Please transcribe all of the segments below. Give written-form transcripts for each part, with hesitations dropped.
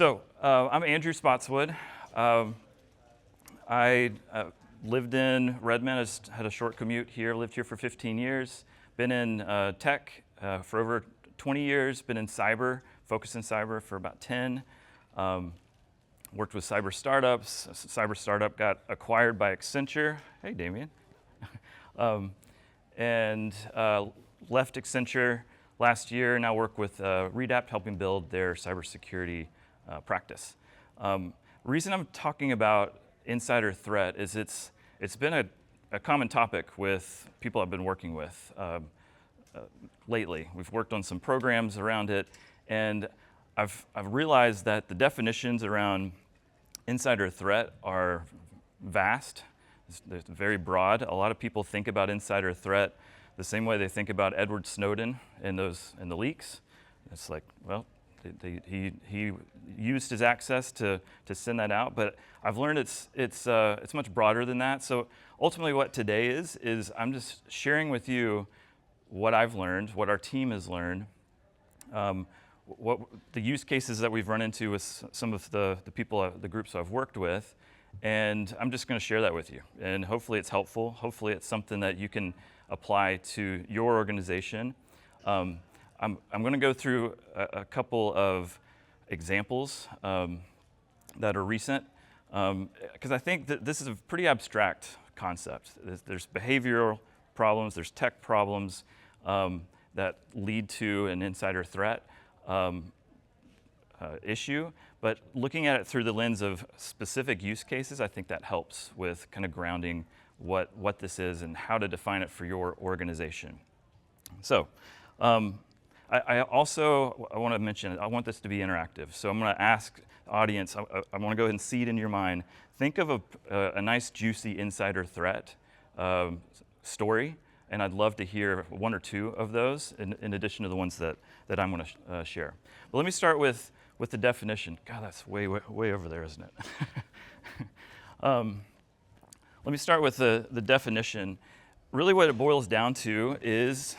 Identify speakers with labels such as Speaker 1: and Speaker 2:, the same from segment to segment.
Speaker 1: I'm Andrew Spottswood. I lived in Redmond. I just had a short commute here. Lived here for 15 years. Been in tech for over 20 years. Been in cyber, focused in cyber for about 10. Worked with cyber startups. A cyber startup got acquired by Accenture. Hey, Damien. And left Accenture last year. Now work with Redapt, helping build their cybersecurity practice. Reason I'm talking about insider threat is it's been a common topic with people I've been working with lately. We've worked on some programs around it, and I've realized that the definitions around insider threat are vast. They're very broad. A lot of people think about insider threat the same way they think about Edward Snowden and the leaks. It's like, well, he used his access to send that out, but I've learned it's much broader than that. So ultimately, what today is I'm just sharing with you what I've learned, what our team has learned, what the use cases that we've run into with some of the people, the groups I've worked with, and I'm just going to share that with you. And hopefully, it's helpful. Hopefully, it's something that you can apply to your organization. I'm going to go through a couple of examples that are recent, because I think that this is a pretty abstract concept. There's behavioral problems, there's tech problems that lead to an insider threat issue, but looking at it through the lens of specific use cases, I think that helps with kind of grounding what this is and how to define it for your organization. So, I also want to mention, I want this to be interactive. So I'm going to ask the audience, I want to go ahead and seed in your mind, think of a nice, juicy insider threat story, and I'd love to hear one or two of those in addition to the ones that I'm going to share. But let me start with the definition. God, that's way over there, isn't it? Let me start with the definition. Really what it boils down to is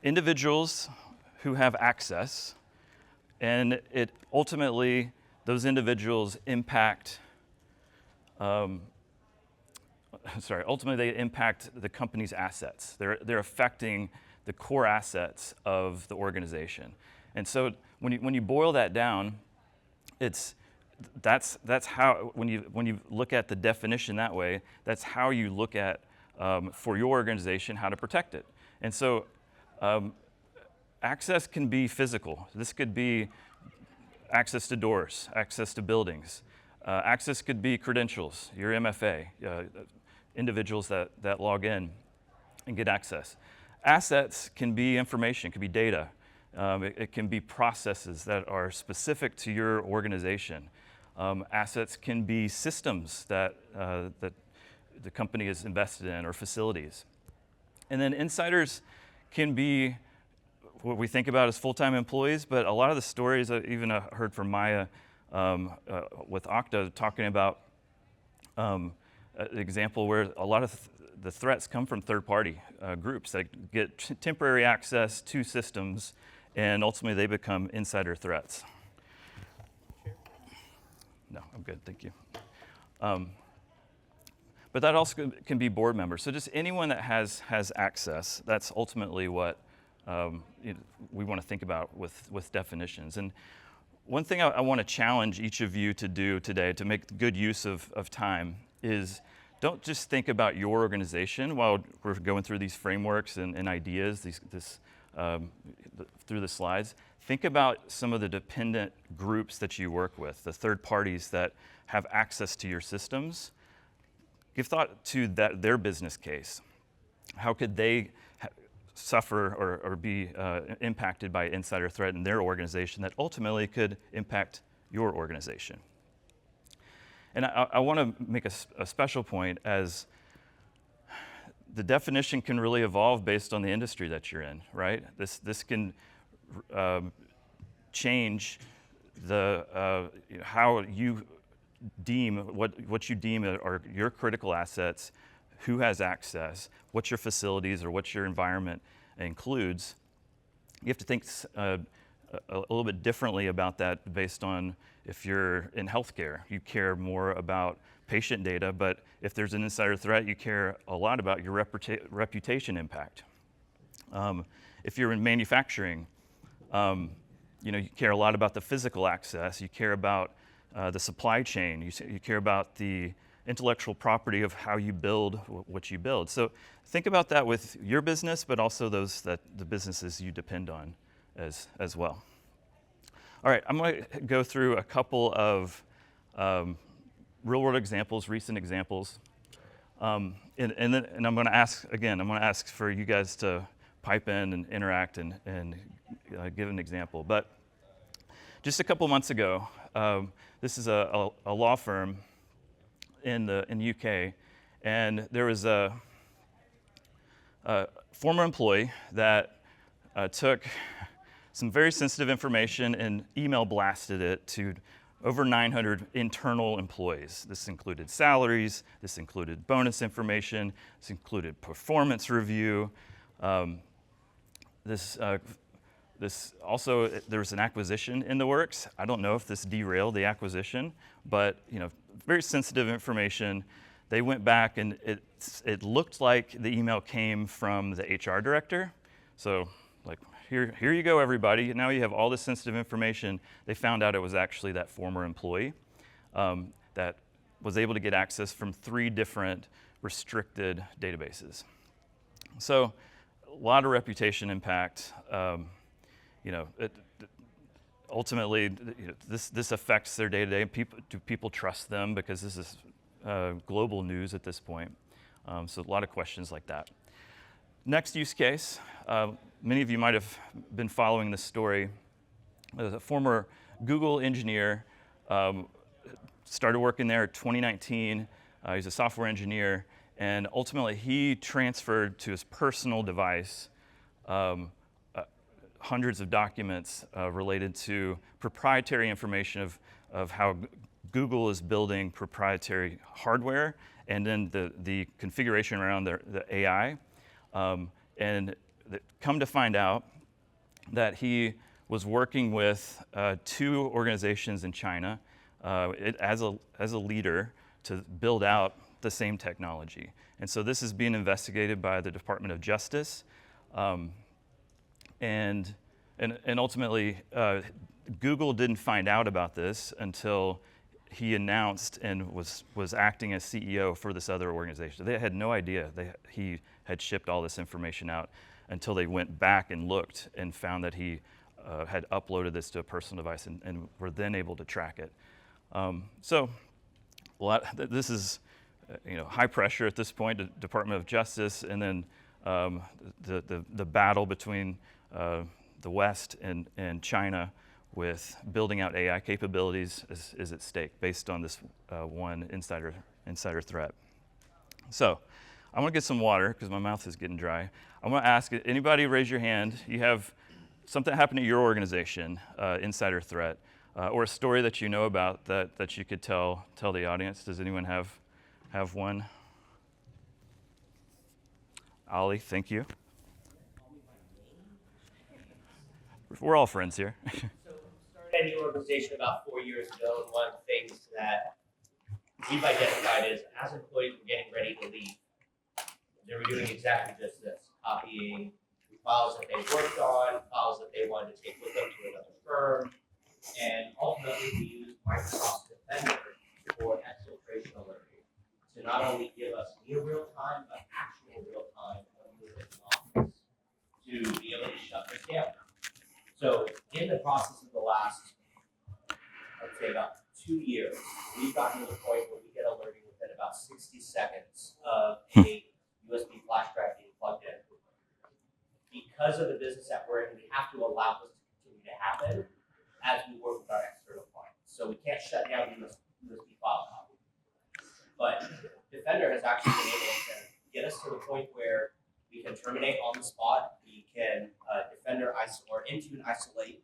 Speaker 1: individuals who have access, and it ultimately, those individuals impact, ultimately they impact the company's assets. They're affecting the core assets of the organization. And so when you boil that down, that's how, when you look at the definition that way, that's how you look at, for your organization, how to protect it. And so access can be physical. This could be access to doors, access to buildings. Access could be credentials, your MFA, individuals that log in and get access. Assets can be information, can be data. It can be processes that are specific to your organization. Assets can be systems that the company is invested in, or facilities. And then insiders can be what we think about as full-time employees, but a lot of the stories I even heard from Maya with Okta talking about an example where a lot of the threats come from third-party groups that get temporary access to systems, and ultimately they become insider threats. No, I'm good, thank you. But that also can be board members. So just anyone that has access, that's ultimately what we want to think about with definitions. And one thing I want to challenge each of you to do today to make good use of time is don't just think about your organization while we're going through these frameworks and ideas through the slides. Think about some of the dependent groups that you work with, the third parties that have access to your systems. Give thought to their business case. How could they suffer or be impacted by insider threat in their organization that ultimately could impact your organization? And I want to make a special point, as the definition can really evolve based on the industry that you're in, right? This can change how you deem what you deem are your critical assets, who has access, what your facilities or what your environment includes. You have to think a little bit differently about that based on if you're in healthcare. You care more about patient data, but if there's an insider threat, you care a lot about your reputation impact. If you're in manufacturing, you care a lot about the physical access. You care about the supply chain. You care about the intellectual property of how you build what you build. So think about that with your business, but also the businesses you depend on as well. All right, I'm going to go through a couple of real-world examples, recent examples, and I'm going to ask for you guys to pipe in and interact and give an example. But just a couple months ago, this is a law firm in the UK, and there was a former employee that took some very sensitive information and email blasted it to over 900 internal employees. This included salaries, this included bonus information, this included performance review. This also, there was an acquisition in the works. I don't know if this derailed the acquisition, but very sensitive information. They went back and it looked like the email came from the HR director. So like, here you go, everybody. Now you have all this sensitive information. They found out it was actually that former employee that was able to get access from 3 different restricted databases. So a lot of reputation impact. Ultimately, this affects their day-to-day. Do people trust them? Because this is global news at this point. So a lot of questions like that. Next use case, many of you might have been following this story. A former Google engineer started working there in 2019. He's a software engineer, and ultimately he transferred to his personal device hundreds of documents related to proprietary information of how Google is building proprietary hardware, and then the configuration around the AI. Come to find out that he was working with 2 organizations in China as a leader to build out the same technology. And so this is being investigated by the Department of Justice. And ultimately, Google didn't find out about this until he announced and was acting as CEO for this other organization. They had no idea he had shipped all this information out until they went back and looked and found that he had uploaded this to a personal device and were then able to track it. So this is high pressure at this point, the Department of Justice, and then the battle between the West and China with building out AI capabilities is at stake based on this one insider threat. So I want to get some water because my mouth is getting dry. I want to ask, anybody raise your hand. You have something happen at your organization, insider threat, or a story that you know about that you could tell the audience. Does anyone have one? Ollie, thank you. We're all friends here.
Speaker 2: So started a new organization about 4 years ago, and one of the things that we've identified is as employees were getting ready to leave, they were doing exactly just this, copying files that they worked on, files that they wanted to take with them to another firm, and ultimately we used Microsoft Defender for exfiltration alerting to not only give us near real time, but actual real time when we were in the office to be able to shut this down. So in the process of the last, I'd say about 2 years, we've gotten to the point where we get alerting within about 60 seconds of a USB flash drive being plugged in. Because of the business that we're in, we have to allow this to continue to happen as we work with our external clients. So we can't shut down USB file copy. But Defender has actually been able to get us to the point where we can terminate on the spot. We can Defender or Intune isolate,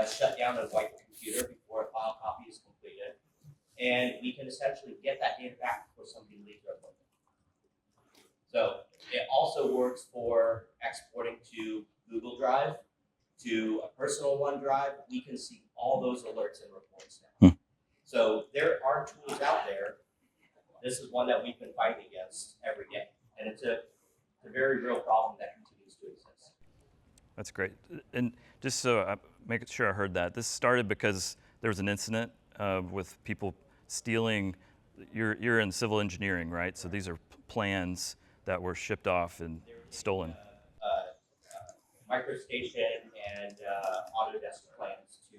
Speaker 2: shut down a white computer before a file copy is completed, and we can essentially get that data back before somebody leaves our building. So it also works for exporting to Google Drive, to a personal personal OneDrive, we can see all those alerts and reports now. So there are tools out there. This is one that we've been fighting against every day, and it's a very real problem that continues to exist.
Speaker 1: That's great. And just so I make sure I heard that, this started because there was an incident with people stealing. You're in civil engineering, right? So these are plans that were shipped off and stolen.
Speaker 2: MicroStation and Autodesk plans to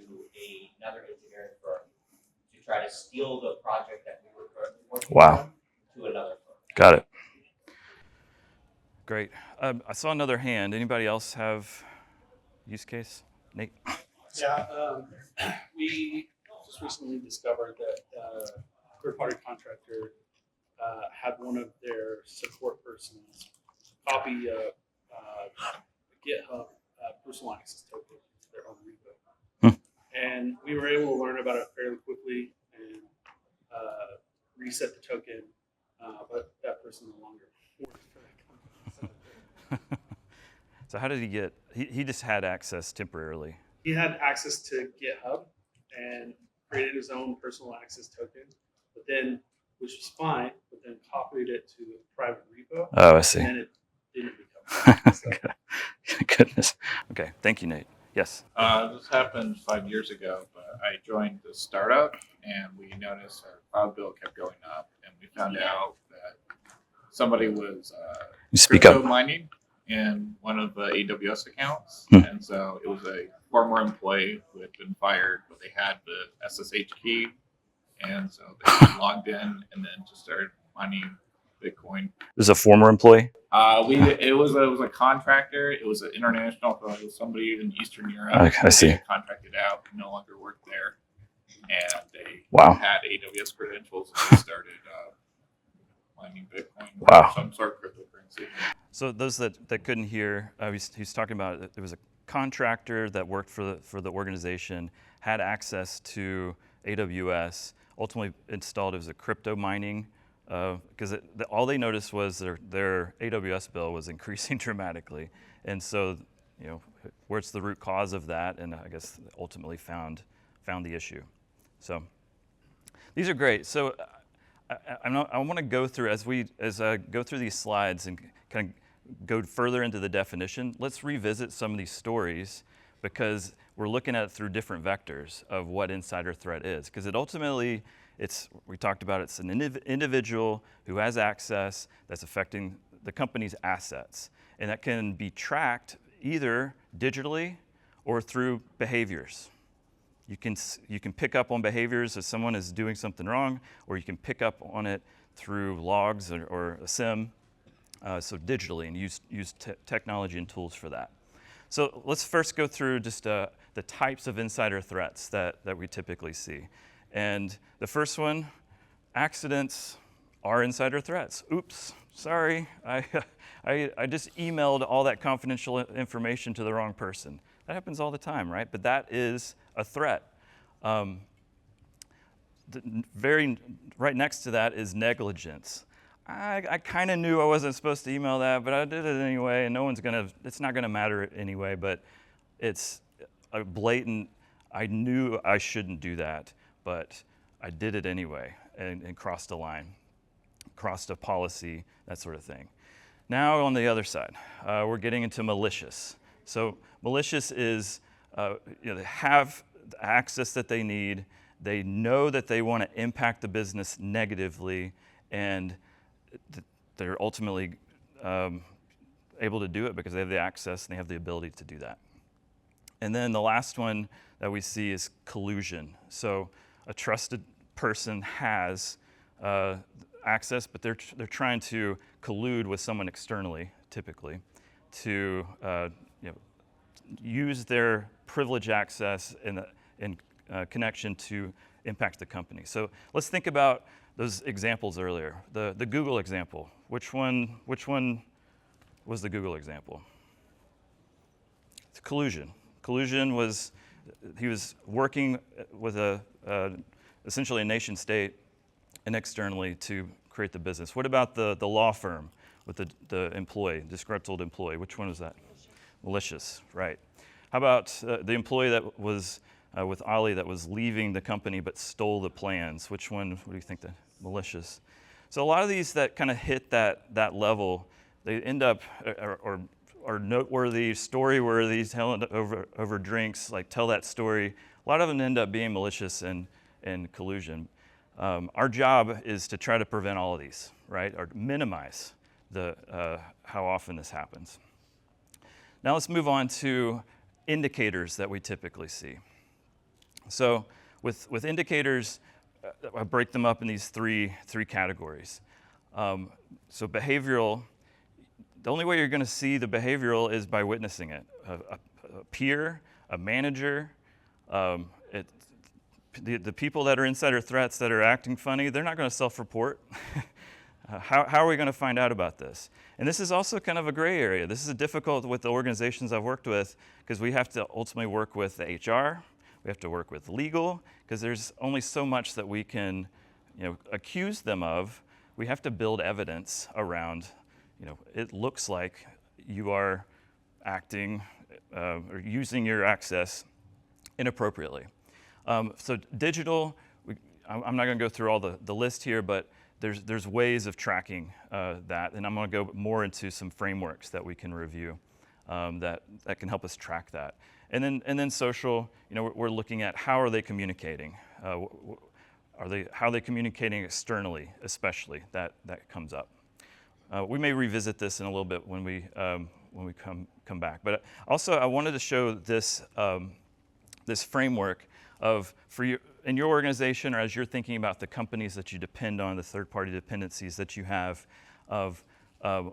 Speaker 2: another engineering firm to try to steal the project that we were currently working on to another firm.
Speaker 1: Got it. Great. I saw another hand. Anybody else have use case? Nate?
Speaker 3: Yeah, we just recently discovered that a third-party contractor had one of their support persons copy a GitHub personal access token to their own repo. And we were able to learn about it fairly quickly and reset the token, but that person no longer works for that company.
Speaker 1: So how did he get? He just had access temporarily.
Speaker 3: He had access to GitHub and created his own personal access token, but then, which was fine, but then copied it to a private repo.
Speaker 1: Oh, I see.
Speaker 3: And then it didn't become so.
Speaker 1: Goodness. Okay. Thank you, Nate. Yes.
Speaker 4: This happened 5 years ago, but I joined the startup and we noticed our cloud bill kept going up, and we found out that somebody was
Speaker 1: You speak
Speaker 4: crypto
Speaker 1: up.
Speaker 4: mining in one of the AWS accounts.
Speaker 1: Hmm.
Speaker 4: And so it was a former employee who had been fired, but they had the SSH key. And so they logged in and then just started mining Bitcoin.
Speaker 1: This is a former employee.
Speaker 4: It was a contractor. It was an international, so it was somebody in Eastern Europe.
Speaker 1: Okay, I see.
Speaker 4: They contracted out, no longer worked there, and they
Speaker 1: Wow.
Speaker 4: had AWS credentials and they started mining Bitcoin.
Speaker 1: Wow.
Speaker 4: Some sort of cryptocurrency.
Speaker 1: So those that couldn't hear, he's talking about it was a contractor that worked for the organization, had access to AWS, ultimately installed it as a crypto mining, because all they noticed was their AWS bill was increasing dramatically. And so, where's the root cause of that? And I guess ultimately found the issue. So these are great. So I want to go through, as I go through these slides and kind of go further into the definition, let's revisit some of these stories, because we're looking at it through different vectors of what insider threat is. Because we talked about it's an individual who has access that's affecting the company's assets. And that can be tracked either digitally or through behaviors. You can pick up on behaviors if someone is doing something wrong, or you can pick up on it through logs or a SIM, so digitally, and use technology and tools for that. So let's first go through just the types of insider threats that we typically see. And the first one, accidents are insider threats. Oops, sorry, I just emailed all that confidential information to the wrong person. That happens all the time, right? But that is a threat. Right next to that is negligence. I kind of knew I wasn't supposed to email that, but I did it anyway, and it's not gonna matter anyway, but it's a blatant, I knew I shouldn't do that, but I did it anyway, and crossed a line, crossed a policy, that sort of thing. Now on the other side, we're getting into malicious. So malicious is, they have the access that they need, they know that they want to impact the business negatively, and they're ultimately able to do it because they have the access and they have the ability to do that. And then the last one that we see is collusion. So a trusted person has access, but they're trying to collude with someone externally, typically, to use their privilege access in connection to impact the company. So let's think about those examples earlier. The Google example. Which one was the Google example? It's collusion. Collusion was, he was working with essentially a nation state and externally to create the business. What about the law firm with the employee, disgruntled employee? Which one was that? Malicious, right. How about the employee that was with Ollie that was leaving the company but stole the plans? Which one, what do you think, the malicious? So a lot of these that kind of hit that level, they end up, or noteworthy, story-worthy, telling over drinks, like tell that story. A lot of them end up being malicious and collusion. Our job is to try to prevent all of these, right, or minimize how often this happens. Now let's move on to indicators that we typically see. So with indicators, I break them up in these three categories. So behavioral, the only way you're going to see the behavioral is by witnessing it. A peer, a manager, the people that are insider threats that are acting funny, they're not going to self-report. How are we going to find out about this? And this is also kind of a gray area. This is difficult with the organizations I've worked with because we have to ultimately work with the HR, we have to work with legal, because there's only so much that we can, accuse them of. We have to build evidence around, it looks like you are acting or using your access inappropriately. So digital, I'm not going to go through all the list here, but there's ways of tracking that, and I'm going to go more into some frameworks that we can review that can help us track that. And then social, we're looking at how are they communicating? How are they communicating externally, especially? That comes up. We may revisit this in a little bit when we come back. But also, I wanted to show this this framework of for you in your organization, or as you're thinking about the companies that you depend on, the third-party dependencies that you have, of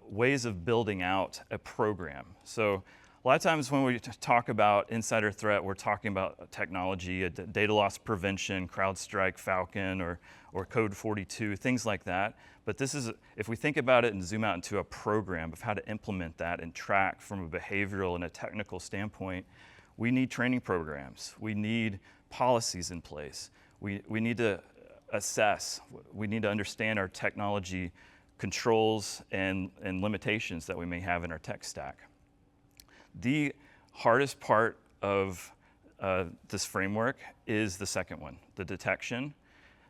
Speaker 1: ways of building out a program. So a lot of times when we talk about insider threat, we're talking about technology, data loss prevention, CrowdStrike, Falcon, or Code 42, things like that. But this is, if we think about it and zoom out into a program of how to implement that and track from a behavioral and a technical standpoint, we need training programs. We need policies in place. We need to assess. We need to understand our technology controls and limitations that we may have in our tech stack. The hardest part of this framework is the second one, the detection.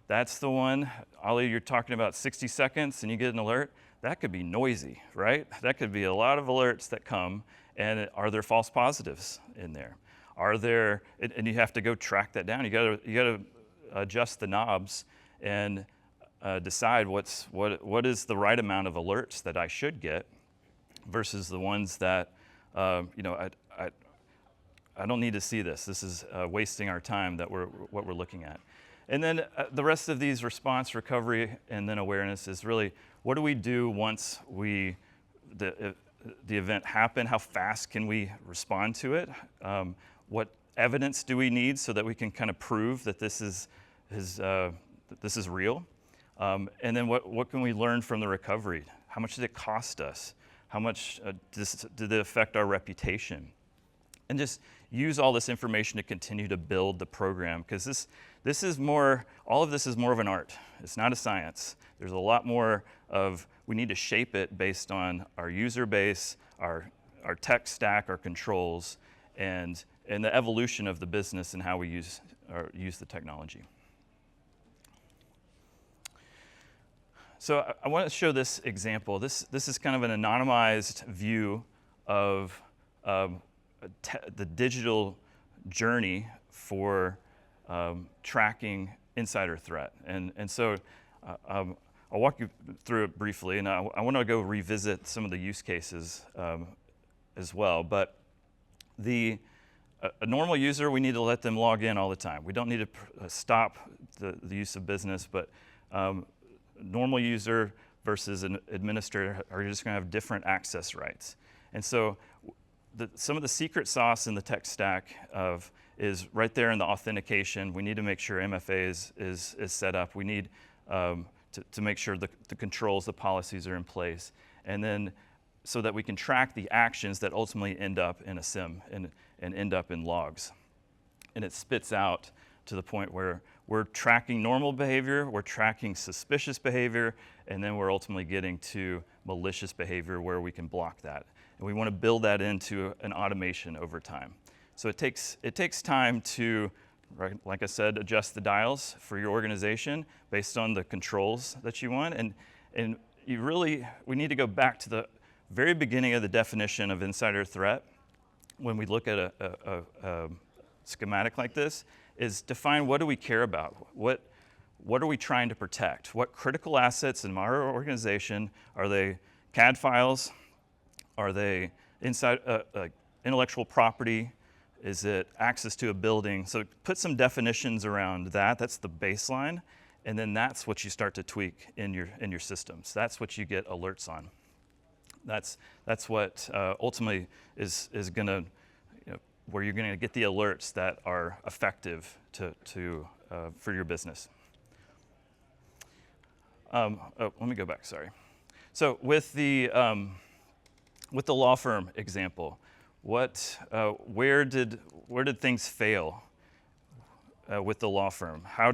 Speaker 1: That's the one, Ollie, you're talking about 60 seconds and you get an alert. That could be noisy, right? That could be a lot of alerts that come, and are there false positives in there? Are there, and you have to go track that down. You gotta adjust the knobs and decide what is the right amount of alerts that I should get versus the ones that, I don't need to see this. This is wasting our time what we're looking at. And then the rest of these response, recovery, and then awareness is really, what do we do once the event happened? How fast can we respond to it? What evidence do we need so that we can kind of prove that this is real? And then what can we learn from the recovery? How much did it cost us? How much did it affect our reputation? And just use all this information to continue to build the program, because this is more, all of this is more of an art. It's not a science. There's a lot more of, we need to shape it based on our user base, our tech stack, our controls, and the evolution of the business and how we use the technology. So I want to show this example. This is kind of an anonymized view of the digital journey for tracking insider threat. And so I'll walk you through it briefly, and I want to go revisit some of the use cases as well. But a normal user, we need to let them log in all the time. We don't need to stop the use of business, but normal user versus an administrator are just going to have different access rights. And so some of the secret sauce in the tech stack is right there in the authentication. We need to make sure MFA is set up. We need to make sure the controls, the policies are in place. And then so that we can track the actions that ultimately end up in a SIM and end up in logs. And it spits out to the point where we're tracking normal behavior, we're tracking suspicious behavior, and then we're ultimately getting to malicious behavior where we can block that. And we want to build that into an automation over time. So it takes time to, right, like I said, adjust the dials for your organization based on the controls that you want. And we need to go back to the very beginning of the definition of insider threat when we look at a schematic like this, is define what do we care about? What are we trying to protect? What critical assets in our organization? Are they CAD files? Are they intellectual property? Is it access to a building? So put some definitions around that. That's the baseline. And then that's what you start to tweak in your systems. That's what you get alerts on. That's what ultimately is going to, where you're going to get the alerts that are effective for your business. Let me go back. Sorry. So with the law firm example, where did things fail with the law firm? How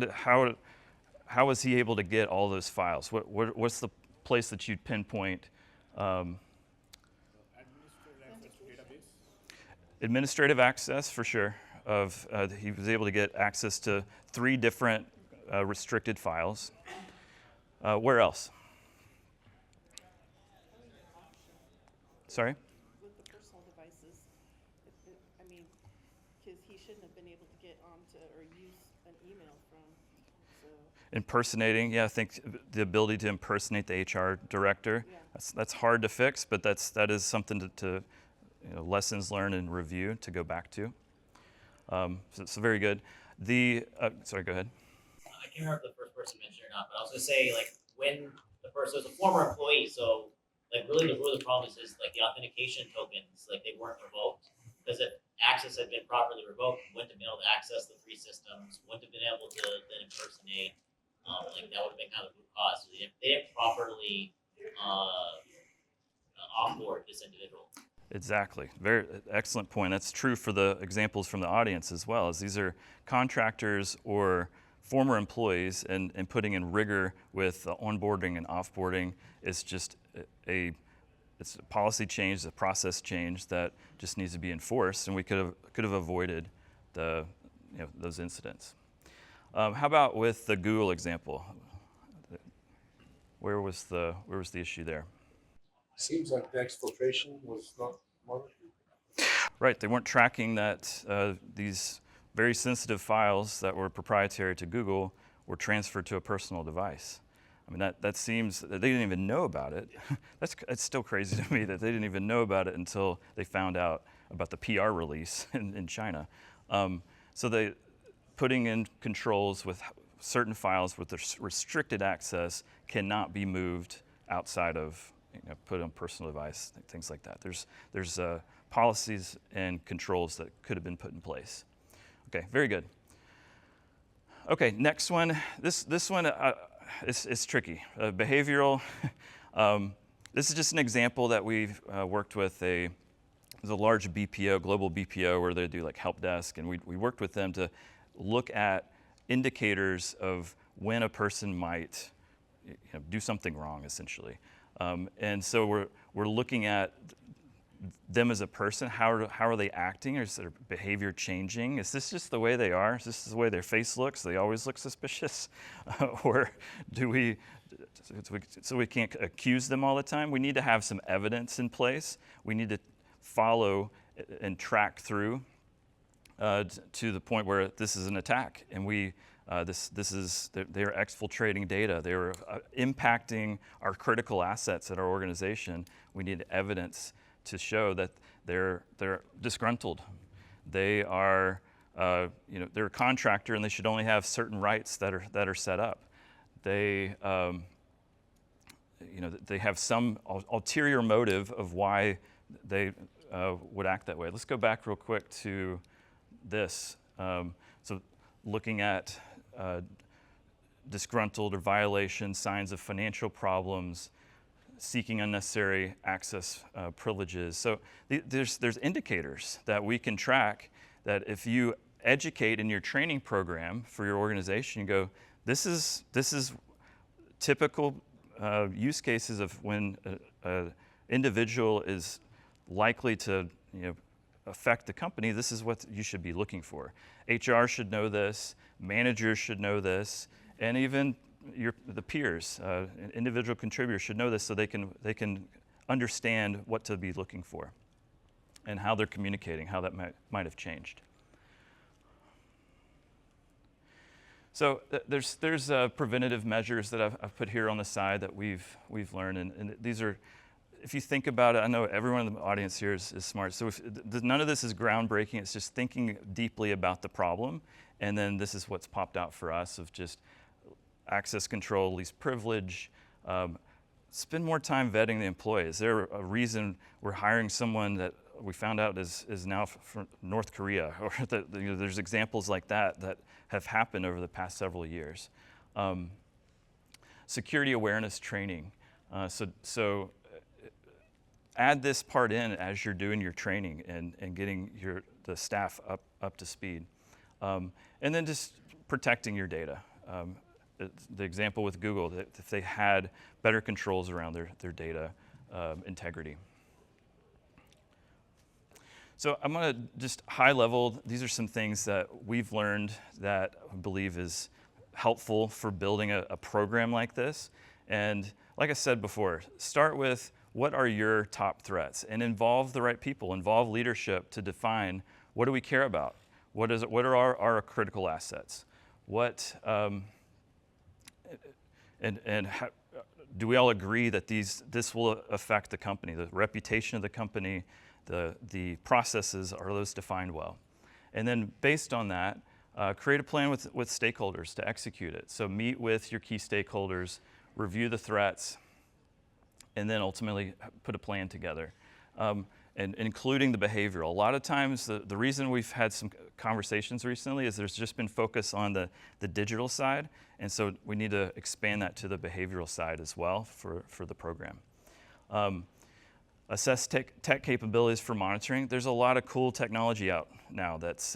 Speaker 1: was he able to get all those files? What's the place that you'd pinpoint? Administrative access, for sure. He was able to get access to 3 different restricted files. Where else? Sorry?
Speaker 5: With the personal devices, because he shouldn't have been able to get onto or use an email from, so.
Speaker 1: Impersonating, yeah, I think the ability to impersonate the HR director,
Speaker 5: Yeah.
Speaker 1: that's hard to fix, but that is something to lessons learned and review to go back to. So very good. Sorry, go ahead.
Speaker 2: I can't remember if the first person mentioned it or not, but I was gonna say, like, when the person was a former employee, so like really the root of the problem is like the authentication tokens, like they weren't revoked. Because if access had been properly revoked, you wouldn't have been able to access the 3 systems, wouldn't have been able to then impersonate. Like that would have been kind of the root cause. So they didn't properly offboard this individual.
Speaker 1: Exactly. Very excellent point. That's true for the examples from the audience as well, as these are contractors or former employees, and putting in rigor with onboarding and offboarding is just it's a policy change, a process change that just needs to be enforced, and we could have avoided those incidents. How about with the Google example? Where was the issue there?
Speaker 6: Seems like the exfiltration was not monitored.
Speaker 1: Right, they weren't tracking that these very sensitive files that were proprietary to Google were transferred to a personal device. I mean, that seems that they didn't even know about it. That's still crazy to me that they didn't even know about it until they found out about the PR release in China. So they putting in controls with certain files with restricted access cannot be moved outside of, put on personal device, things like that. There's policies and controls that could have been put in place. Okay, very good. Okay, next one. This one is tricky. Behavioral. This is just an example that we've worked with there's a large BPO, global BPO, where they do like help desk, and we worked with them to look at indicators of when a person might do something wrong, essentially. And so we're looking at them as a person. How are they acting? Is their behavior changing? Is this just the way they are? Is this the way their face looks? They always look suspicious? Or do we, so we can't accuse them all the time? We need to have some evidence in place. We need to follow and track through to the point where this is an attack, and they're exfiltrating data. They're impacting our critical assets at our organization. We need evidence to show that they're disgruntled. They are, they're a contractor, and they should only have certain rights that are set up. They, they have some ulterior motive of why they would act that way. Let's go back real quick to this. So looking at disgruntled or violation, signs of financial problems, seeking unnecessary access privileges. So there's indicators that we can track that if you educate in your training program for your organization, you go, this is typical use cases of when an individual is likely to affect the company, this is what you should be looking for. HR should know this, managers should know this, and even the peers, individual contributors should know this so they can understand what to be looking for and how they're communicating, how that might have changed. So there's preventative measures that I've put here on the side that we've learned, and these are, if you think about it, I know everyone in the audience here is smart, so none of this is groundbreaking, it's just thinking deeply about the problem, and then this is what's popped out for us of just access control, least privilege, spend more time vetting the employee. Is there a reason we're hiring someone that we found out is now from North Korea, or there's examples like that have happened over the past several years. Security awareness training. So add this part in as you're doing your training and getting the staff up to speed. And then just protecting your data. The example with Google, that if they had better controls around their data integrity. So I'm going to just high level, these are some things that we've learned that I believe is helpful for building a program like this. And like I said before, start with what are your top threats and involve the right people, involve leadership to define what do we care about? What are our critical assets? Do we all agree that this will affect the company, the reputation of the company, the processes, are those defined well? And then based on that, create a plan with stakeholders to execute it. So meet with your key stakeholders, review the threats, and then ultimately put a plan together. And including the behavioral. A lot of times, the reason we've had some conversations recently is there's just been focus on the digital side, and so we need to expand that to the behavioral side as well for the program. Assess tech capabilities for monitoring. There's a lot of cool technology out now that's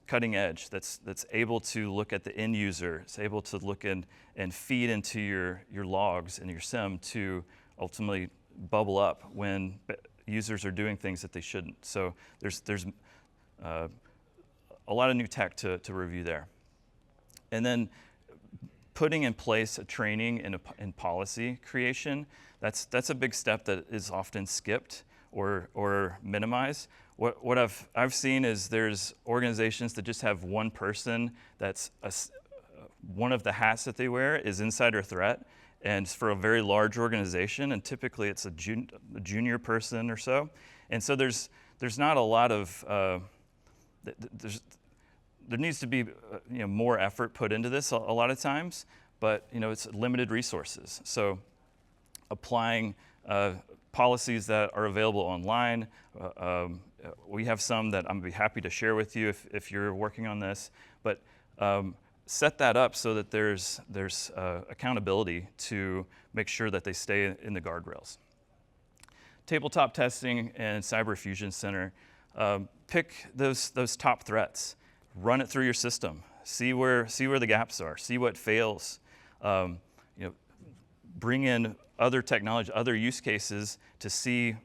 Speaker 1: cutting edge, that's able to look at the end user, it's able to look and feed into your logs and your SIM to ultimately bubble up when users are doing things that they shouldn't. So there's a lot of new tech to review there. And then putting in place a training and policy creation, that's a big step that is often skipped or minimized. What I've seen is there's organizations that just have one person that's one of the hats that they wear is insider threat, and it's for a very large organization, and typically it's a junior person or so. And so there's not a lot of there needs to be more effort put into this a lot of times, but it's limited resources. So applying policies that are available online. We have some that I'm gonna be happy to share with you if you're working on this, but set that up so that there's accountability to make sure that they stay in the guardrails. Tabletop testing and Cyber Fusion Center. Pick those top threats, run it through your system, see where the gaps are, see what fails. Bring in other technology, other use cases to see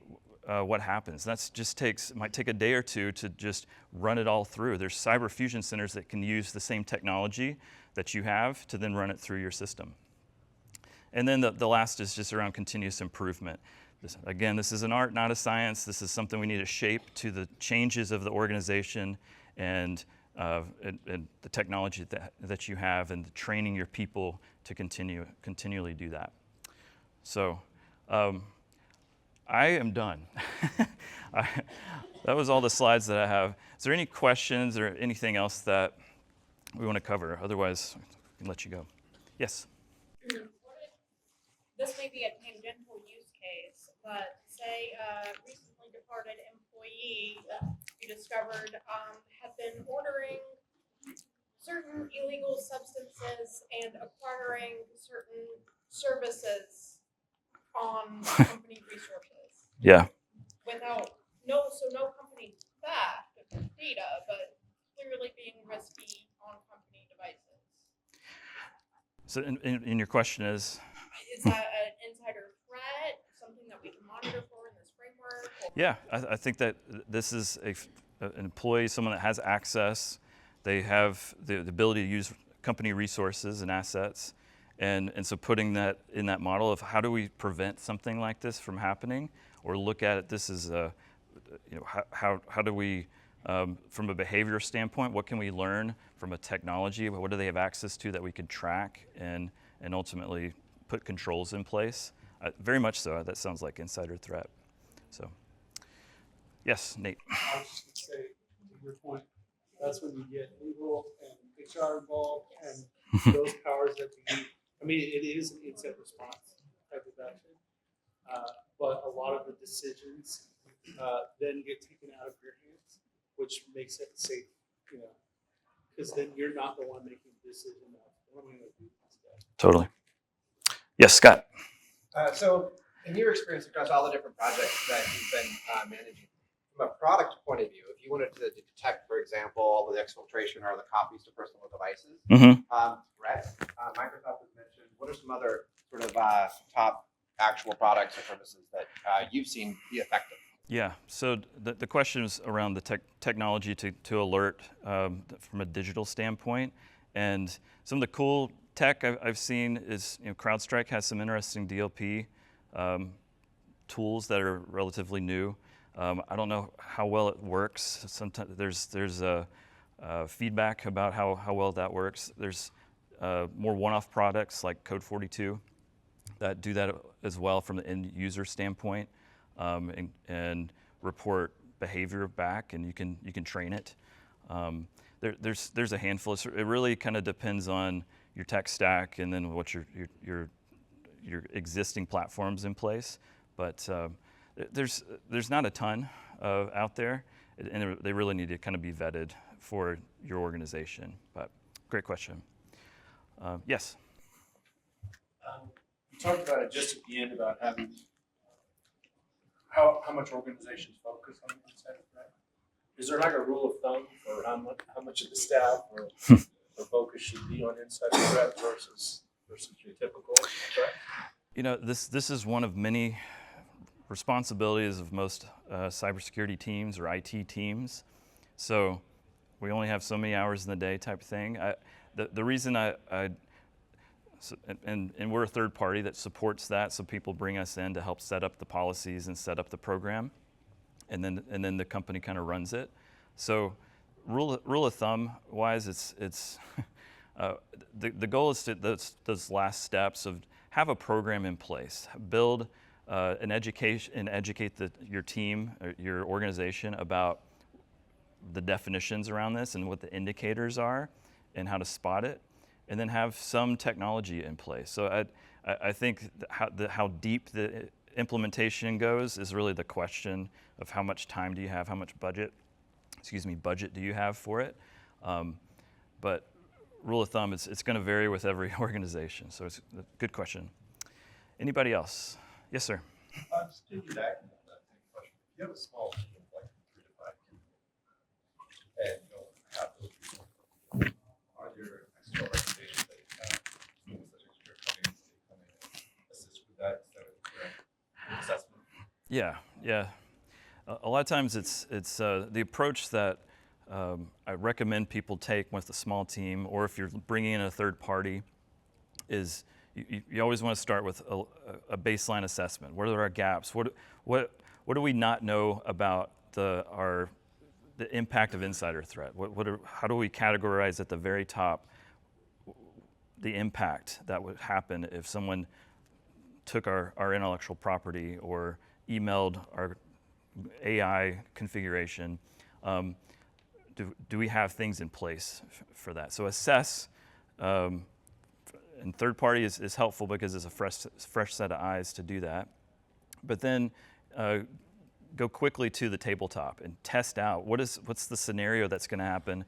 Speaker 1: what happens. That just might take a day or two to just run it all through. There's Cyber Fusion Centers that can use the same technology that you have to then run it through your system. And then the last is just around continuous improvement. Again, this is an art, not a science. This is something we need to shape to the changes of the organization and the technology that you have, and training your people to continually do that. So I am done. That was all the slides that I have. Is there any questions or anything else that we want to cover? Otherwise, I can let you go. Yes?
Speaker 7: This may be a tangential use case, but say a recently departed employee you discovered had been ordering certain illegal substances and acquiring certain services on company resources.
Speaker 1: Yeah.
Speaker 7: Without no company theft of data, but clearly being risky on company devices.
Speaker 1: So and your question is?
Speaker 7: Is that an insider threat, something that we can monitor for in this framework? Or
Speaker 1: Yeah, I think that this is an employee, someone that has access. They have the ability to use company resources and assets. And so putting that in that model of how do we prevent something like this from happening, or look at it, this is a, how do we, from a behavior standpoint, what can we learn from a technology? What do they have access to that we can track and ultimately put controls in place? Very much so. That sounds like insider threat. So, yes, Nate.
Speaker 3: I was just gonna say, to your point, that's when you get legal and HR involved and those powers that be. I mean, it is an incident response type of action, but a lot of the decisions then get taken out of your hands, which makes it safe, because then you're not the one making the decision of what I'm going to do instead.
Speaker 1: Totally. Yes, Scott.
Speaker 8: So, in your experience across all the different projects that you've been managing, from a product point of view, if you wanted to detect, for example, the exfiltration or the copies to personal devices, threats, Microsoft has mentioned. What are some other sort of top actual products or services that you've seen be effective?
Speaker 1: Yeah, so the question is around the technology to alert from a digital standpoint. And some of the cool tech I've seen is, CrowdStrike has some interesting DLP tools that are relatively new. I don't know how well it works. Sometimes there's feedback about how well that works. There's more one-off products like Code 42 that do that as well from the end user standpoint, and report behavior back, and you can train it. There's a handful. It really kind of depends on your tech stack and then what your existing platforms in place. But there's not a ton out there, and they really need to kind of be vetted for your organization. But great question. Yes.
Speaker 6: You talked about it just at the end about having how much organizations focus on insider threat. Is there like a rule of thumb for how much of the staff or focus should be on insider threat versus your typical threat?
Speaker 1: This is one of many responsibilities of most cybersecurity teams or IT teams. So we only have so many hours in the day type of thing. The reason and we're a third party that supports that, so people bring us in to help set up the policies and set up the program, and then the company kind of runs it. So rule of thumb wise, it's the goal is to those last steps of have a program in place, build an education and educate your team, or your organization about the definitions around this and what the indicators are and how to spot it, and then have some technology in place. So I think how deep the implementation goes is really the question of how much time do you have, how much budget do you have for it. But rule of thumb, it's going to vary with every organization. So it's a good question. Anybody else? Yes, sir.
Speaker 9: Just piggybacking on that same question. If you have a small team of like 3 to 5 people, and you don't have those people, are there external recommendations that you have, such as your companies to come in and assist with that instead of direct assessment?
Speaker 1: Yeah. A lot of times it's the approach that I recommend people take with a small team, or if you're bringing in a third party, is you always want to start with a baseline assessment. What are our gaps? What do we not know about the impact of insider threat? How do we categorize at the very top the impact that would happen if someone took our intellectual property or emailed our AI configuration? Do we have things in place for that? So assess. And third party is helpful because it's a fresh set of eyes to do that. But then go quickly to the tabletop and test out what's the scenario that's going to happen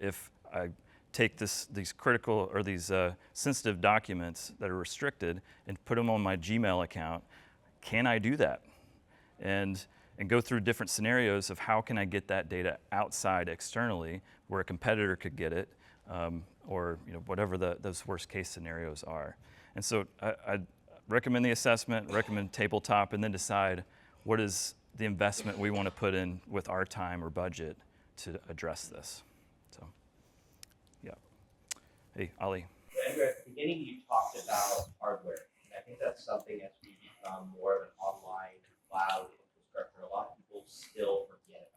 Speaker 1: if I take these critical or these sensitive documents that are restricted and put them on my Gmail account. Can I do that? And go through different scenarios of how can I get that data outside externally where a competitor could get it. Or whatever those worst case scenarios are. And so I recommend the assessment, recommend tabletop, and then decide what is the investment we want to put in with our time or budget to address this. So, yeah. Hey, Ali.
Speaker 2: Andrew, at the beginning, you talked about hardware. And I think that's something as we become more of an online cloud infrastructure, a lot of people still forget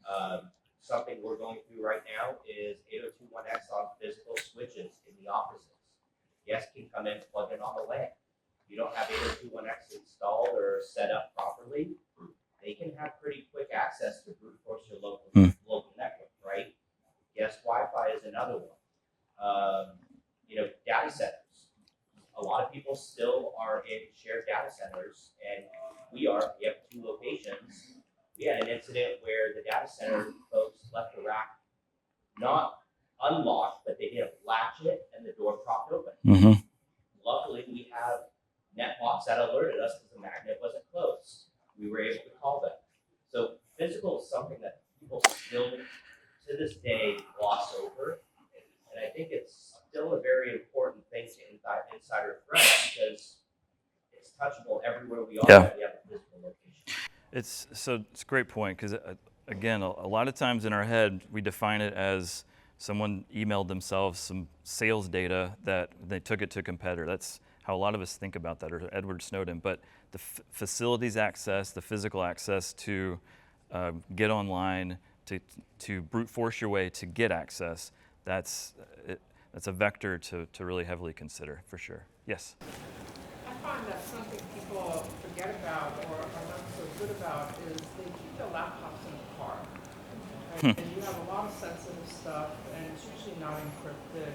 Speaker 2: about. Something we're going through right now is 802.1x on physical switches in the offices. Guests can come in, plug in on the LAN. You don't have 802.1x installed or set up properly, they can have pretty quick access to brute force your local network, right? Guest Wi-Fi is another one. Data centers. A lot of people still are in shared data centers, and we have 2 locations. We had an incident where the data center folks left the rack not unlocked, but they didn't latch it, and the door propped open.
Speaker 1: Mm-hmm.
Speaker 2: Luckily, we have netbox that alerted us because the magnet wasn't closed. We were able to call them. So physical is something that people still, to this day, gloss over. And I think it's still a very important thing to insider threat because it's touchable everywhere we are.
Speaker 1: Yeah.
Speaker 2: That we have a physical location.
Speaker 1: It's a great point because, again, a lot of times in our head, we define it as someone emailed themselves some sales data that they took it to a competitor. That's how a lot of us think about that, or Edward Snowden. But the facilities access, the physical access to get online, to brute force your way to get access, that's a vector to really heavily consider, for sure. Yes?
Speaker 10: I find that something people forget about or are not so good about is they keep their laptops in the car. Right? And you have a lot of sensitive stuff, and it's usually not encrypted,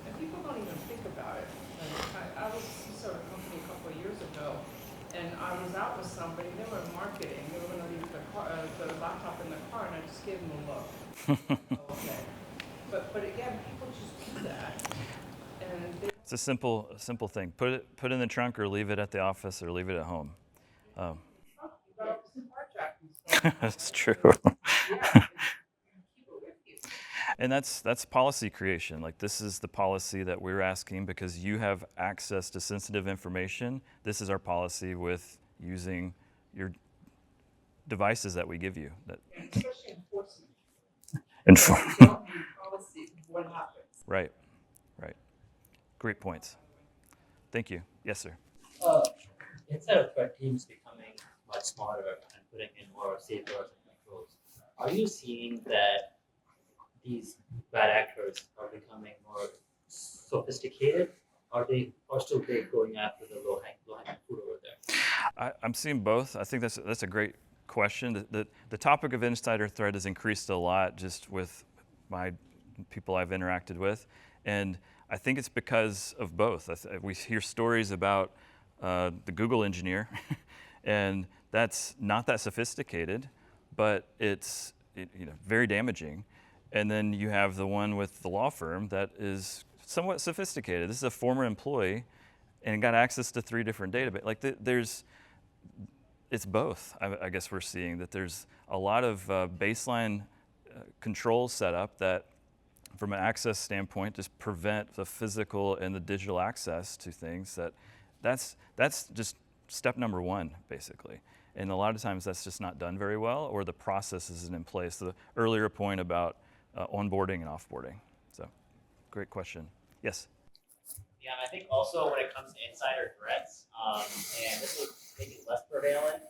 Speaker 10: and people don't even think about it. And I was CISO at a company a couple of years ago, and I was out with somebody, they were marketing, they were going to leave the laptop in the car, and I just gave them a look. Okay. But again, people just do that. And they
Speaker 1: It's a simple thing. Put it in the trunk, or leave it at the office, or leave it at home. That's true. And that's policy creation. Like, this is the policy that we're asking because you have access to sensitive information. This is our policy with using your devices that we give you.
Speaker 10: especially enforcement.
Speaker 1: Enforcement.
Speaker 10: If you don't need policy, what happens?
Speaker 1: Right. Great points. Thank you. Yes, sir.
Speaker 11: Instead of threat teams becoming much smarter and putting in more safeguards and controls, are you seeing that these bad actors are becoming more sophisticated? Are still they going after the low-hanging fruit over there?
Speaker 1: I'm seeing both. I think that's a great question. The topic of insider threat has increased a lot just with my people I've interacted with, and I think it's because of both. We hear stories about the Google engineer, and that's not that sophisticated, but it's very damaging. And then you have the one with the law firm that is somewhat sophisticated. This is a former employee and got access to 3 different databases. Like, it's both. I guess we're seeing that there's a lot of baseline controls set up that, from an access standpoint, just prevent the physical and the digital access to things. That's just step number 1, basically. And a lot of times that's just not done very well, or the process isn't in place. The earlier point about onboarding and offboarding. So, great question. Yes?
Speaker 12: Yeah, and I think also when it comes to insider threats, and this was maybe less prevalent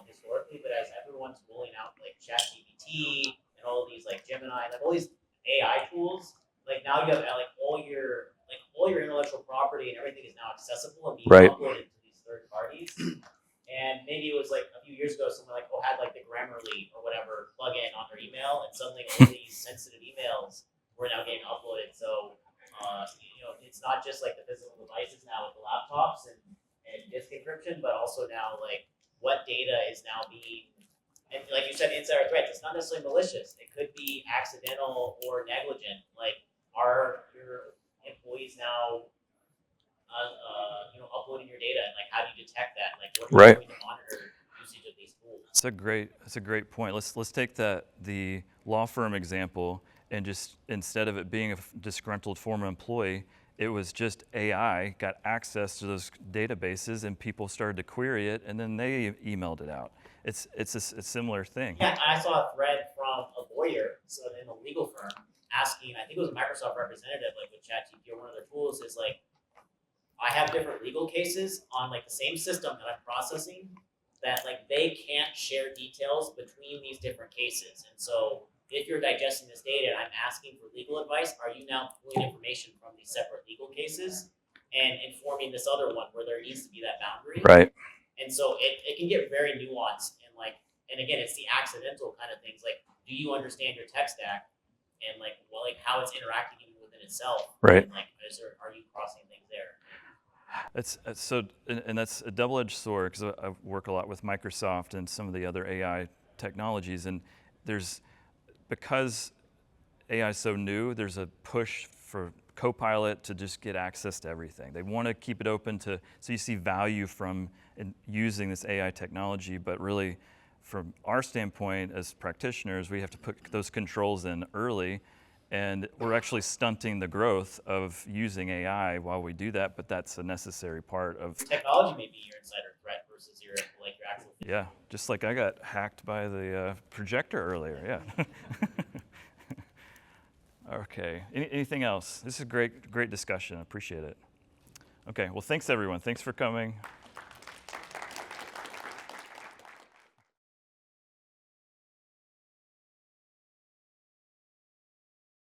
Speaker 12: historically, but as everyone's rolling out like ChatGPT and all these like Gemini, like all these AI tools, like now you have like all your intellectual property and everything is now accessible and being uploaded to these third parties. And maybe it was like a few years ago, someone had like the Grammarly or whatever plugin on their email, and suddenly all these sensitive emails were now getting uploaded. So it's not just like the physical devices now with the laptops and disk encryption, but also now like what data is now being, and like you said, insider threats. It's not necessarily malicious. It could be accidental or negligent. Like, are your employees now uploading your data, and like how do you detect that? Like, what are you doing to monitor usage of these tools?
Speaker 1: That's a great point. Let's take the law firm example, and just instead of it being a disgruntled former employee, it was just AI got access to those databases, and people started to query it, and then they emailed it out. it's a similar thing.
Speaker 12: Yeah, I saw a thread from a lawyer, so in a legal firm, asking, I think it was a Microsoft representative, like with ChatGPT or one of their tools, is like, I have different legal cases on like the same system that I'm processing that like they can't share details between these different cases. And so if you're digesting this data and I'm asking for legal advice, are you now pulling information from these separate legal cases and informing this other one where there needs to be that boundary?
Speaker 1: Right.
Speaker 12: And so it can get very nuanced and like, and again, it's the accidental kind of things. Like, do you understand your tech stack and like, well, like how it's interacting even within itself?
Speaker 1: Right.
Speaker 12: And like, are you crossing things there?
Speaker 1: It's so, and that's a double-edged sword because I work a lot with Microsoft and some of the other AI technologies, and because AI is so new, there's a push for Copilot to just get access to everything. They want to keep it open so you see value from using this AI technology, but really, from our standpoint as practitioners, we have to put those controls in early. And we're actually stunting the growth of using AI while we do that, but that's a necessary part of.
Speaker 12: Technology may be your insider threat versus your actual.
Speaker 1: Yeah, just like I got hacked by the projector earlier. Yeah. Okay. Anything else? This is a great discussion. I appreciate it. Okay. Well, thanks everyone. Thanks for coming.